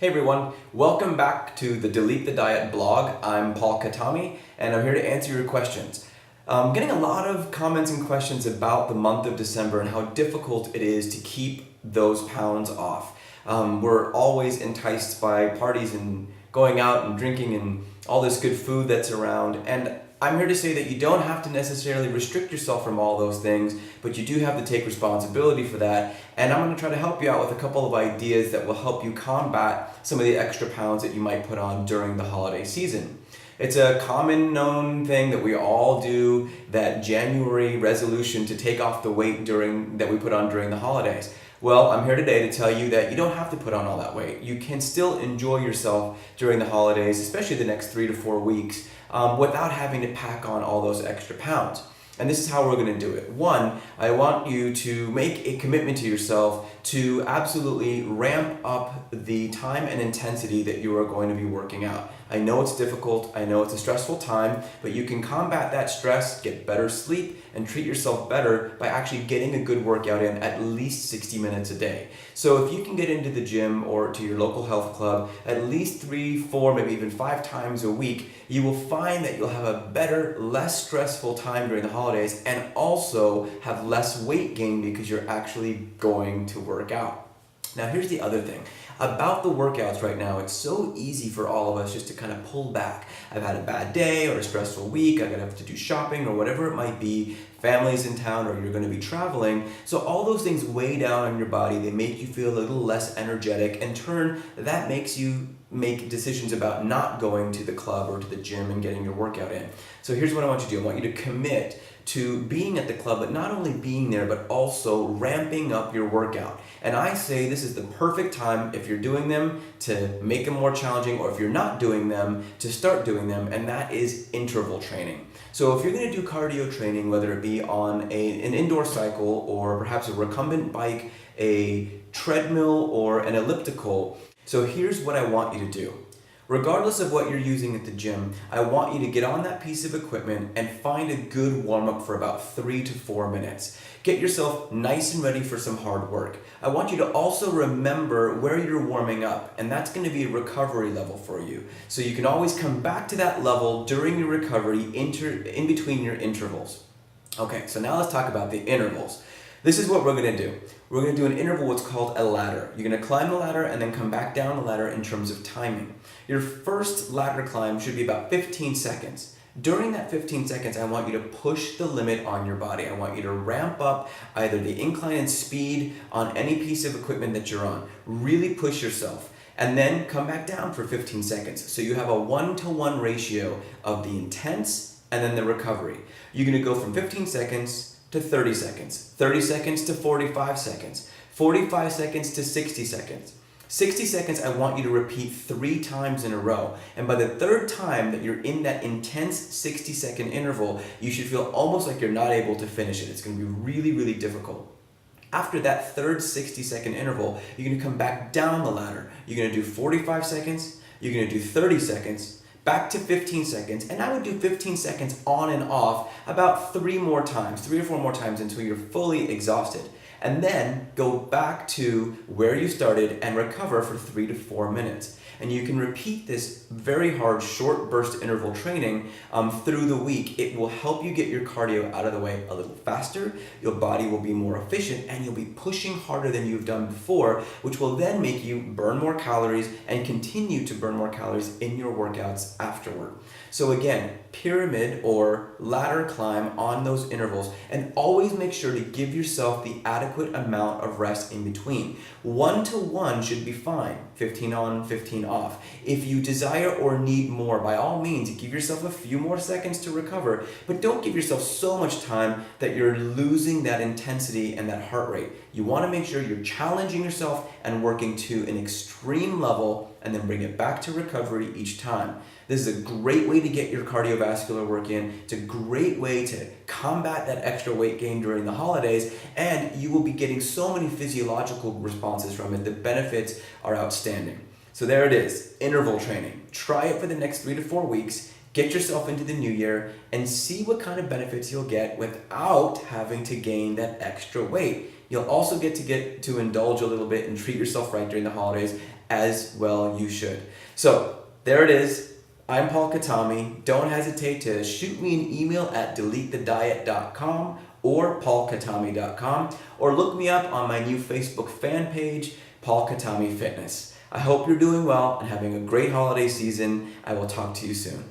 Hey everyone, welcome back to the Delete the Diet blog. I'm Paul Katami and I'm here to answer your questions. I'm getting a lot of comments and questions about the month of December and how difficult it is to keep those pounds off. We're always enticed by parties and going out and drinking and all this good food that's around, and I'm here to say that you don't have to necessarily restrict yourself from all those things, but you do have to take responsibility for that. And I'm going to try to help you out with a couple of ideas that will help you combat some of the extra pounds that you might put on during the holiday season. It's a common known thing that we all do, that January resolution to take off the weight that we put on during the holidays. Well, I'm here today to tell you that you don't have to put on all that weight. You can still enjoy yourself during the holidays, especially the next 3 to 4 weeks, without having to pack on all those extra pounds. And this is how we're going to do it. One, I want you to make a commitment to yourself to absolutely ramp up the time and intensity that you are going to be working out. I know it's difficult, I know it's a stressful time, but you can combat that stress, get better sleep, and treat yourself better by actually getting a good workout in at least 60 minutes a day. So if you can get into the gym or to your local health club at least 3, 4, maybe even 5 times a week, you will find that you'll have a better, less stressful time during the holidays and also have less weight gain because you're actually going to work out. Now here's the other thing. About the workouts right now, it's so easy for all of us just to kind of pull back. I've had a bad day or a stressful week, I'm gonna have to do shopping or whatever it might be, family's in town or you're gonna be traveling. So all those things weigh down on your body, they make you feel a little less energetic. In turn, that makes you make decisions about not going to the club or to the gym and getting your workout in. So here's what I want you to do. I want you to commit to being at the club, but not only being there, but also ramping up your workout. And I say this is the perfect time, if you're doing them, to make them more challenging, or if you're not doing them, to start doing them, and that is interval training. So if you're going to do cardio training, whether it be on an indoor cycle or perhaps a recumbent bike, a treadmill, or an elliptical, so here's what I want you to do. Regardless of what you're using at the gym, I want you to get on that piece of equipment and find a good warm-up for about 3 to 4 minutes. Get yourself nice and ready for some hard work. I want you to also remember where you're warming up, and that's going to be a recovery level for you. So you can always come back to that level during your recovery in between your intervals. Okay, so now let's talk about the intervals. This is what we're going to do. We're going to do an interval, what's called a ladder. You're going to climb the ladder and then come back down the ladder in terms of timing. Your first ladder climb should be about 15 seconds. During that 15 seconds, I want you to push the limit on your body. I want you to ramp up either the incline and speed on any piece of equipment that you're on. Really push yourself. And then come back down for 15 seconds. So you have a 1-to-1 ratio of the intense and then the recovery. You're going to go from 15 seconds to 30 seconds, 30 seconds to 45 seconds, 45 seconds to 60 seconds. 60 seconds, I want you to repeat 3 times in a row. And by the third time that you're in that intense 60-second interval, you should feel almost like you're not able to finish it. It's going to be really, really difficult. After that third 60-second interval, you're going to come back down the ladder. You're going to do 45 seconds, you're going to do 30 seconds, back to 15 seconds, and I would do 15 seconds on and off about 3 or 4 more times until you're fully exhausted. And then go back to where you started and recover for 3 to 4 minutes. And you can repeat this very hard short burst interval training through the week. It will help you get your cardio out of the way a little faster, your body will be more efficient, and you'll be pushing harder than you've done before, which will then make you burn more calories and continue to burn more calories in your workouts afterward. So again, pyramid or ladder climb on those intervals, and always make sure to give yourself the adequate amount of rest in between. 1-to-1 should be fine, 15 on, 15 off. If you desire or need more, by all means, give yourself a few more seconds to recover, but don't give yourself so much time that you're losing that intensity and that heart rate. You want to make sure you're challenging yourself and working to an extreme level and then bring it back to recovery each time. This is a great way to get your cardiovascular work in. It's a great way to combat that extra weight gain during the holidays, and you will be getting so many physiological responses from it. The benefits are outstanding. So there it is, interval training. Try it for the next 3 to 4 weeks. Get yourself into the new year and see what kind of benefits you'll get without having to gain that extra weight. You'll also get to indulge a little bit and treat yourself right during the holidays as well you should. So there it is. I'm Paul Katami. Don't hesitate to shoot me an email at deletethediet.com or paulkatami.com, or look me up on my new Facebook fan page, Paul Katami Fitness. I hope you're doing well and having a great holiday season. I will talk to you soon.